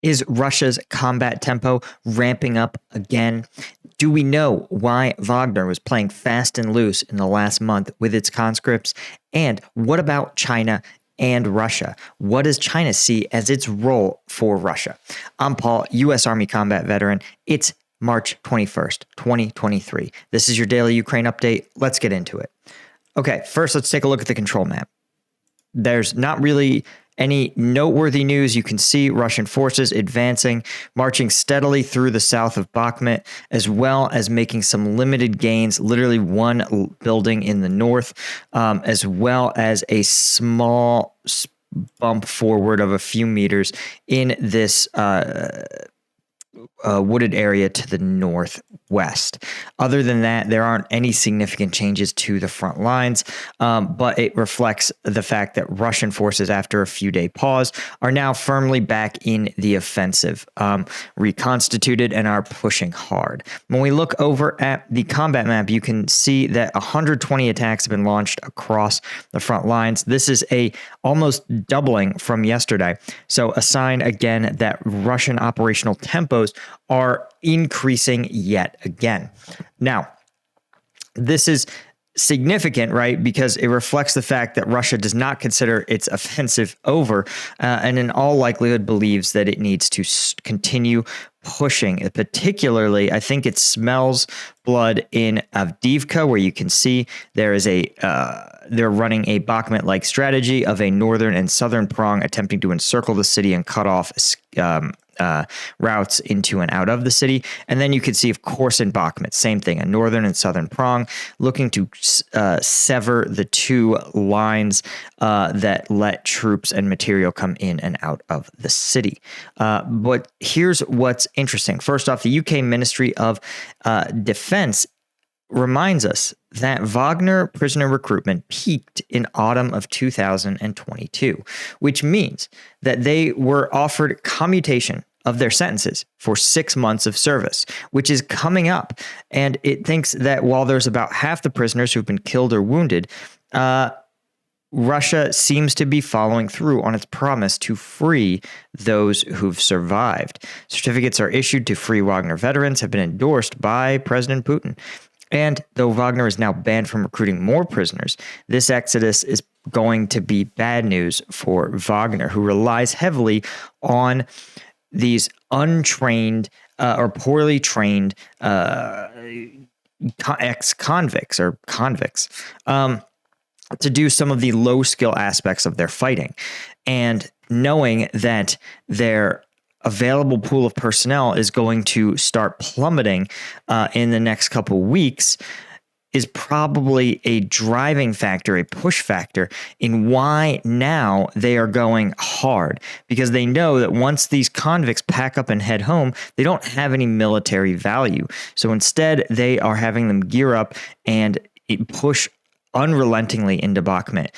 Is Russia's combat tempo ramping up again? Do we know why Wagner was playing fast and loose in the last month with its conscripts? And what about China and Russia? What does China see as its role for Russia? I'm Paul, U.S. Army combat veteran. It's March 21st, 2023. This is your daily Ukraine update. Let's get into it. Okay, first let's take a look at the control map. There's not really any noteworthy news. You can see Russian forces advancing, marching steadily through the south of Bakhmut, as well as making some limited gains, literally one building in the north, as well as a small bump forward of a few meters in this wooded area to the northwest. Other than that, there aren't any significant changes to the front lines, but it reflects the fact that Russian forces, after a few-day pause, are now firmly back in the offensive, reconstituted, and are pushing hard. When we look over at the combat map, you can see that 120 attacks have been launched across the front lines. This is a almost doubling from yesterday. So a sign again that Russian operational tempos are increasing yet again. Now, this is significant, right? Because it reflects the fact that Russia does not consider its offensive over, and in all likelihood believes that it needs to continue pushing. Particularly, I think it smells blood in Avdiivka, where you can see there is they're running a Bakhmut-like strategy of a northern and southern prong attempting to encircle the city and cut off routes into and out of the city. And then you can see, of course, in Bakhmut, same thing, a northern and southern prong looking to sever the two lines that let troops and material come in and out of the city. But here's what's interesting. First off, the UK Ministry of Defense reminds us that Wagner prisoner recruitment peaked in autumn of 2022, which means that they were offered commutation of their sentences for 6 months of service, which is coming up. And it thinks that while there's about half the prisoners who've been killed or wounded, Russia seems to be following through on its promise to free those who've survived. Certificates are issued to free Wagner veterans, have been endorsed by President Putin. And though Wagner is now banned from recruiting more prisoners, this exodus is going to be bad news for Wagner, who relies heavily on these untrained or poorly trained ex-convicts or convicts to do some of the low-skill aspects of their fighting. And knowing that their available pool of personnel is going to start plummeting in the next couple weeks is probably a driving factor, a push factor in why now they are going hard, because they know that once these convicts pack up and head home, they don't have any military value. So instead, they are having them gear up and push unrelentingly into Bakhmut.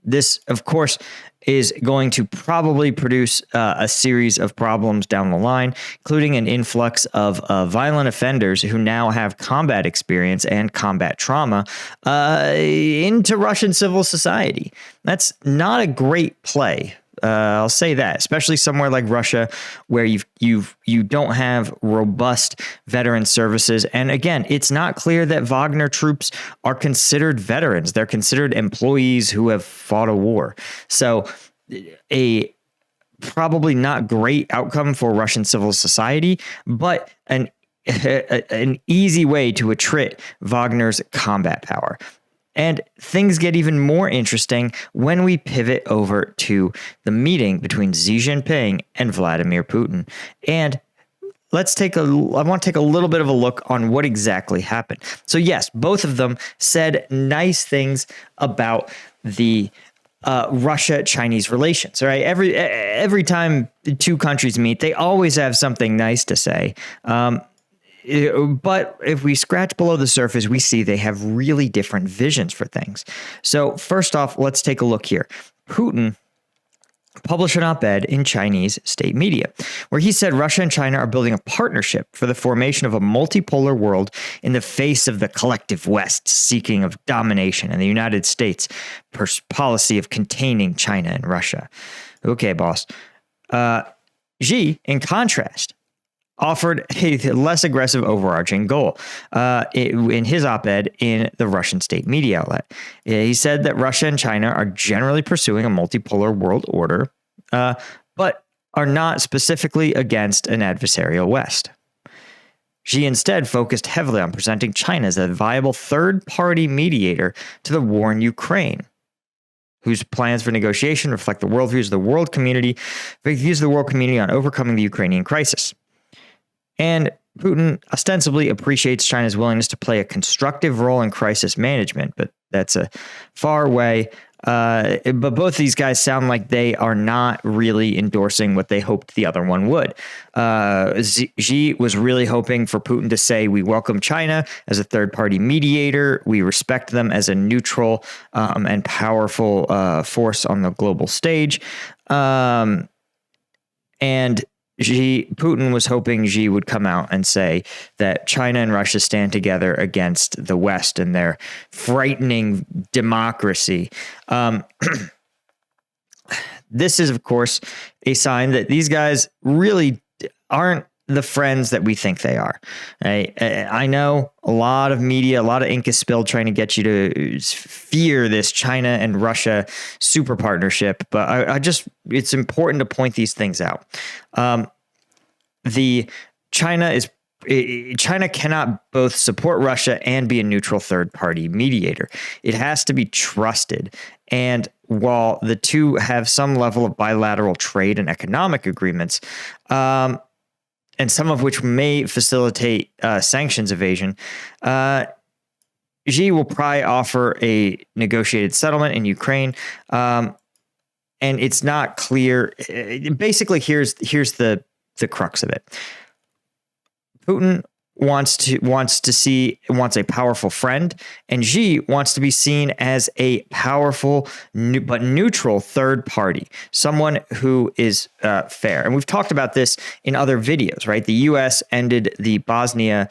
This, of course, is going to probably produce a series of problems down the line, including an influx of violent offenders who now have combat experience and combat trauma into Russian civil society. That's not a great play. I'll say that, especially somewhere like Russia, where you don't have robust veteran services. And again, it's not clear that Wagner troops are considered veterans. They're considered employees who have fought a war. So a probably not great outcome for Russian civil society, but an easy way to attrit Wagner's combat power. And things get even more interesting when we pivot over to the meeting between Xi Jinping and Vladimir Putin. And I want to take a little bit of a look on what exactly happened. So yes, both of them said nice things about the Russia-Chinese relations, right? Every time the two countries meet, they always have something nice to say. But if we scratch below the surface, we see they have really different visions for things. So first off, let's take a look here. Putin published an op-ed in Chinese state media where he said Russia and China are building a partnership for the formation of a multipolar world in the face of the collective West seeking of domination and the United States policy of containing China and Russia. Okay, boss. Xi, in contrast, offered a less aggressive overarching goal in his op-ed in the Russian state media outlet. He said that Russia and China are generally pursuing a multipolar world order, but are not specifically against an adversarial West. Xi instead focused heavily on presenting China as a viable third-party mediator to the war in Ukraine, whose plans for negotiation reflect the worldviews of the world community, on overcoming the Ukrainian crisis. And Putin ostensibly appreciates China's willingness to play a constructive role in crisis management, but that's a far way. But both these guys sound like they are not really endorsing what they hoped the other one would. Xi was really hoping for Putin to say, we welcome China as a third-party mediator. We respect them as a neutral and powerful force on the global stage. And Putin was hoping Xi would come out and say that China and Russia stand together against the West and their frightening democracy. This is, of course, a sign that these guys really aren't the friends that we think they are. I know a lot of media, a lot of ink is spilled trying to get you to fear this China and Russia super partnership, but it's important to point these things out. China cannot both support Russia and be a neutral third-party mediator. It has to be trusted. And while the two have some level of bilateral trade and economic agreements, and some of which may facilitate sanctions evasion, Xi will probably offer a negotiated settlement in Ukraine, and it's not clear. Basically, here's the crux of it. Putin wants a powerful friend, and Xi wants to be seen as a powerful but neutral third party, someone who is fair. And we've talked about this in other videos, right? The U.S. ended the Bosnia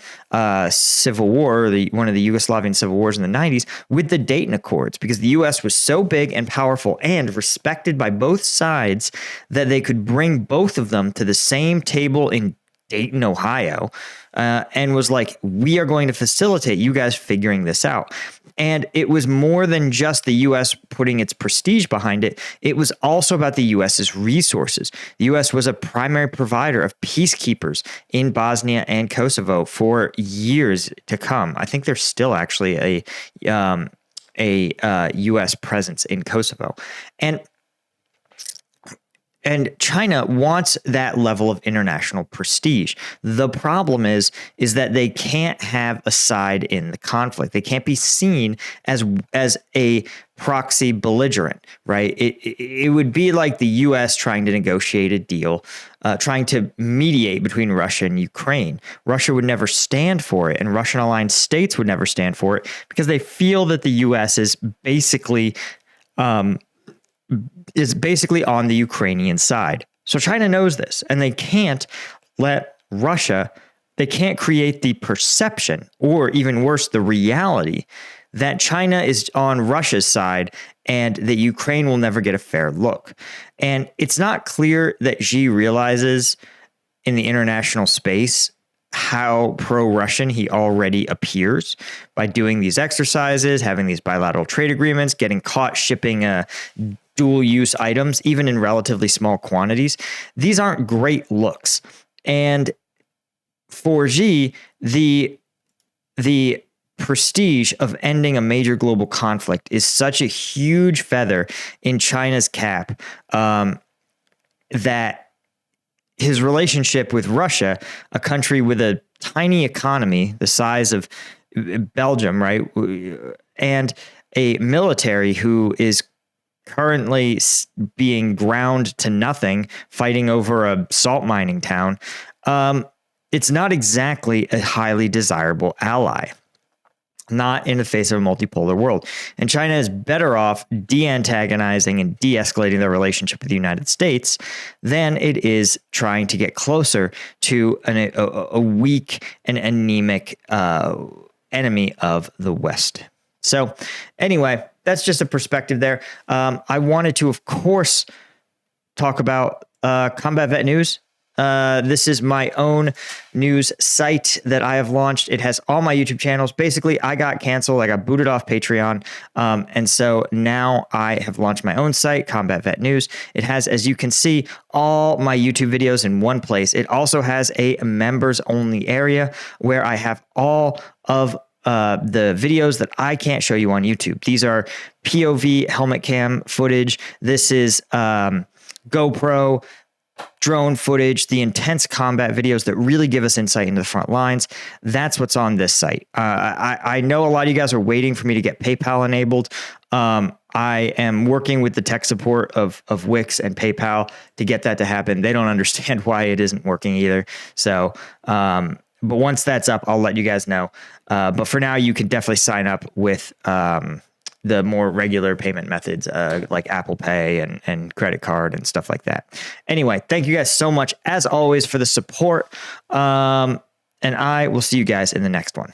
civil war, one of the Yugoslavian civil wars in the 90s, with the Dayton Accords, because the U.S. was so big and powerful and respected by both sides that they could bring both of them to the same table in Dayton, Ohio, and was like, we are going to facilitate you guys figuring this out. And it was more than just the U.S. putting its prestige behind it. It was also about the U.S.'s resources. The U.S. was a primary provider of peacekeepers in Bosnia and Kosovo for years to come. I think there's still actually a U.S. presence in Kosovo. And China wants that level of international prestige. The problem is that they can't have a side in the conflict. They can't be seen as a proxy belligerent, right? It would be like the U.S. trying to negotiate a deal, trying to mediate between Russia and Ukraine. Russia would never stand for it, and Russian-aligned states would never stand for it because they feel that the U.S. is basically on the Ukrainian side. So China knows this, and they can't let Russia, they can't create the perception, or even worse, the reality, that China is on Russia's side and that Ukraine will never get a fair look. And it's not clear that Xi realizes in the international space how pro-Russian he already appears by doing these exercises, having these bilateral trade agreements, getting caught shipping dual-use items, even in relatively small quantities. These aren't great looks. And for Xi, the prestige of ending a major global conflict is such a huge feather in China's cap that his relationship with Russia, a country with a tiny economy the size of Belgium, right, and a military who is currently being ground to nothing, fighting over a salt mining town, it's not exactly a highly desirable ally. Not in the face of a multipolar world. And China is better off de-antagonizing and de-escalating their relationship with the United States than it is trying to get closer to a weak and anemic enemy of the West. So anyway, that's just a perspective there. I wanted to, of course, talk about Combat Vet News. This is my own news site that I have launched. It has all my YouTube channels. Basically, I got canceled. I got booted off Patreon. And so now I have launched my own site, Combat Vet News. It has, as you can see, all my YouTube videos in one place. It also has a members only area where I have all of the videos that I can't show you on YouTube. These are POV helmet cam footage. This is GoPro drone footage, the intense combat videos that really give us insight into the front lines. That's what's on this site. I know a lot of you guys are waiting for me to get PayPal enabled. I am working with the tech support of Wix and PayPal to get that to happen. They don't understand why it isn't working either. So, but once that's up, I'll let you guys know. But for now, you can definitely sign up with the more regular payment methods like Apple Pay and credit card and stuff like that. Anyway, thank you guys so much, as always, for the support. And I will see you guys in the next one.